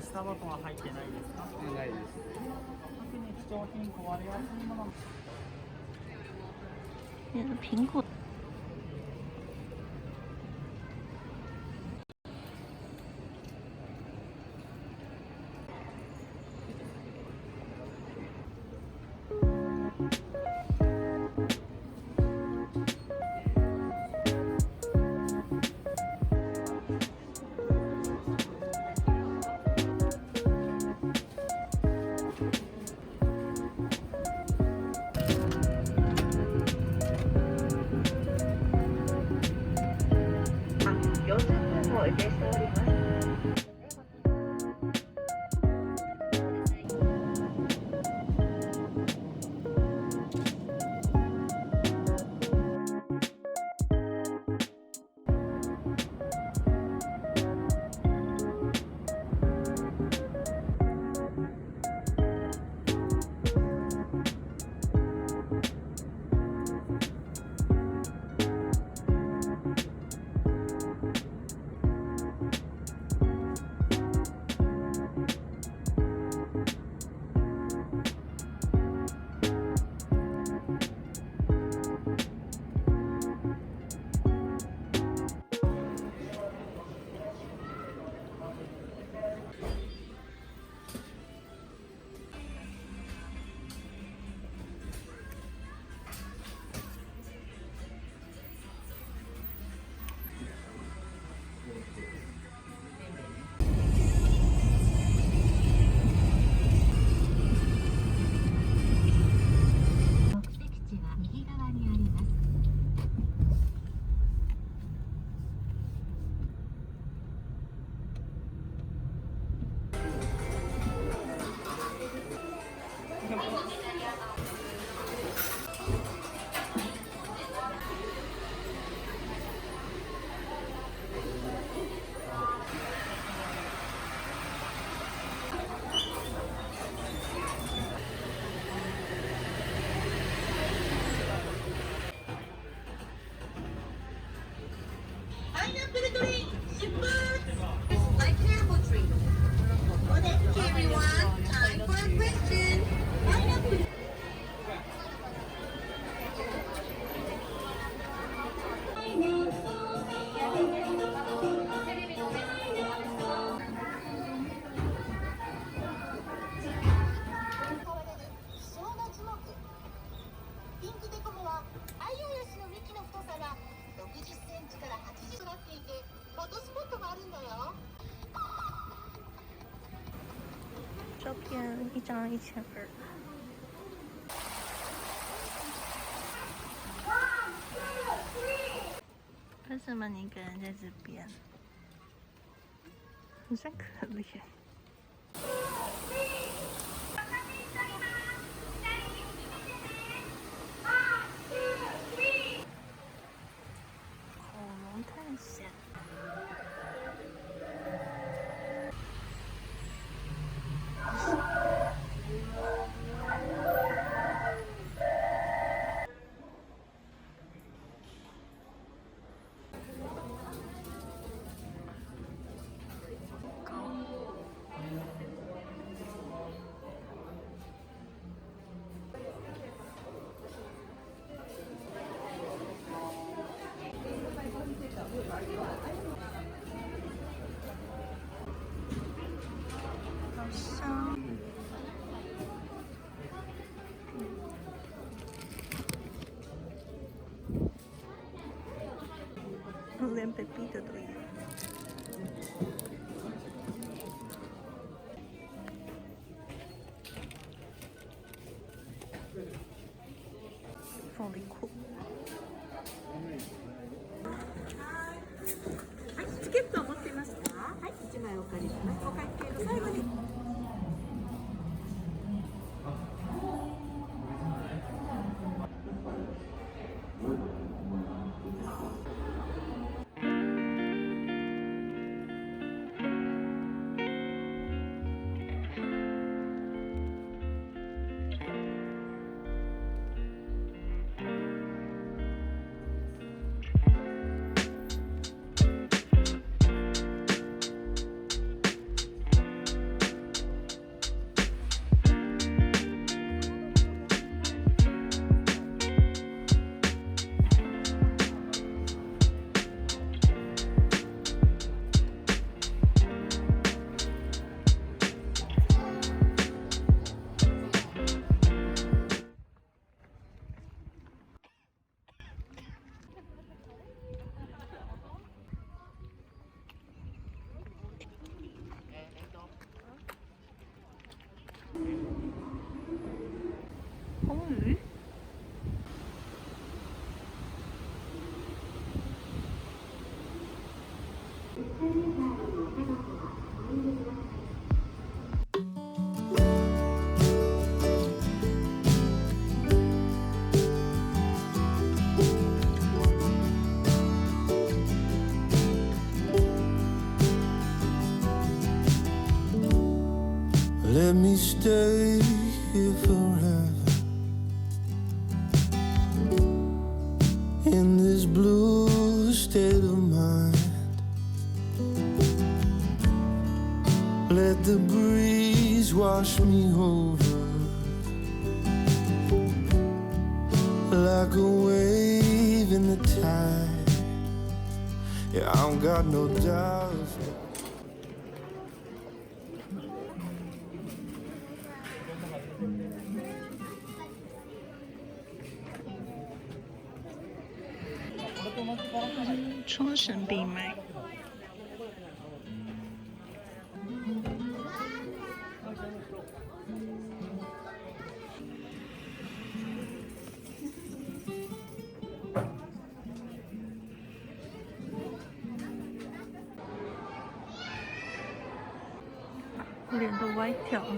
スタバコは入ってないですか？ないです。特に貴重品、壊れやすいもの。苹果。40分を予定しております。目的地は右側にあります。パイナップルトレイン出発 Like Campbell Tree ここで Everyone, time for a question パイナップルピンクデコモはアイオヨシの幹の太さが60センチから80となっていてフォトスポットがあるんだよ。照片一张1200。为什么你一个人在这边？好像可怜。恐龙探险。好香。连 baby 的都有。凤梨裤。はい、チケットを持っていますか？はい、1枚お借りします。お会計の最後に。Let me stay here forever in this blue state of mind. Let the breeze wash me over like a wave in the tide. Yeah, I don't got no doubts.冲绳必买。脸都歪掉了。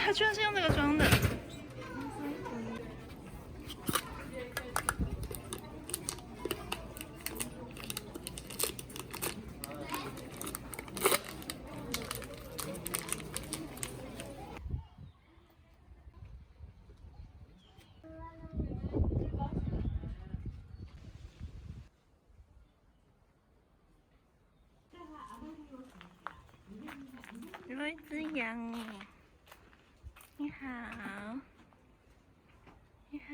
他居然是用这个装的。有一只羊耶！你好，你好。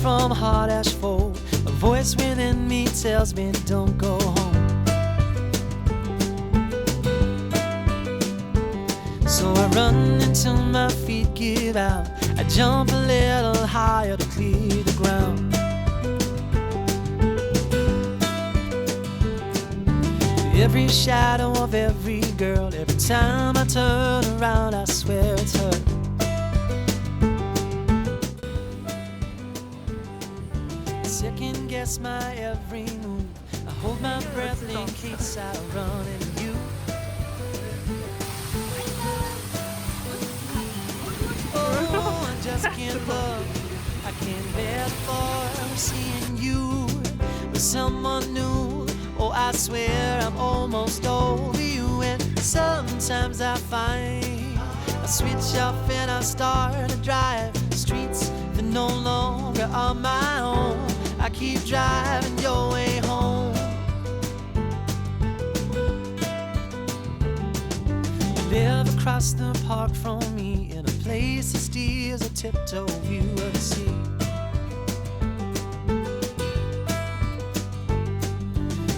From hot asphalt, a voice within me tells me don't go home. So I run until my feet give out. I jump a little higher to clear the ground. Every shadow of every girl, every time I turn around, I swear it's her. Second guess my every move. I hold my breath in case I run into you. Oh, I just can't love. I can't bear the thought of seeing you with someone new. Oh, I swear I'm almost over you. And sometimes I find I switch off and I start to drive streets that no longer are my own. I keep driving your way home. You live across the park from me in a place that steers a tiptoe view of the sea.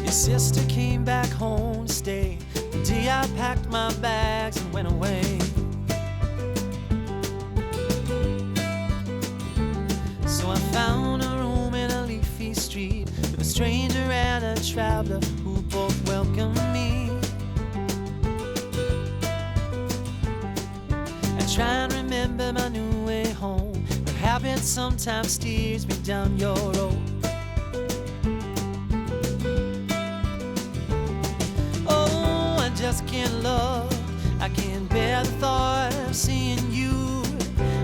Your sister came back home to stay the day I packed my bags and went away. So I found a room in a leafy street with a stranger and a traveler who both welcomed me. I try and remember my new way home, but habit sometimes steers me down your road. Just can't love, I can't bear the thought of seeing you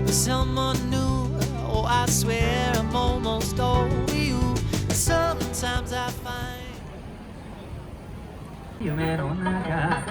with someone new. Oh, I swear I'm almost over you. Sometimes I find 夢の中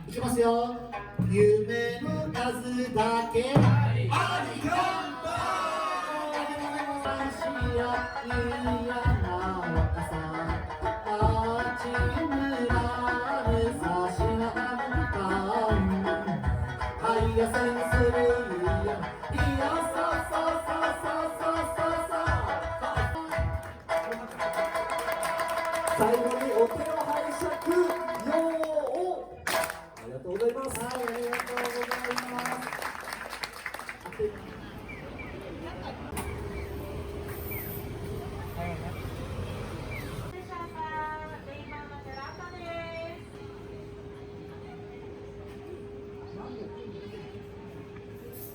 いきますよ。夢の数だけありがとう。しや嫌な若さあちむらるさしなかんはいやせんするいやさささささささ最後にお手を拝借よーありがとうございます。はい、ありがとうございます。レイバンのジェラートです。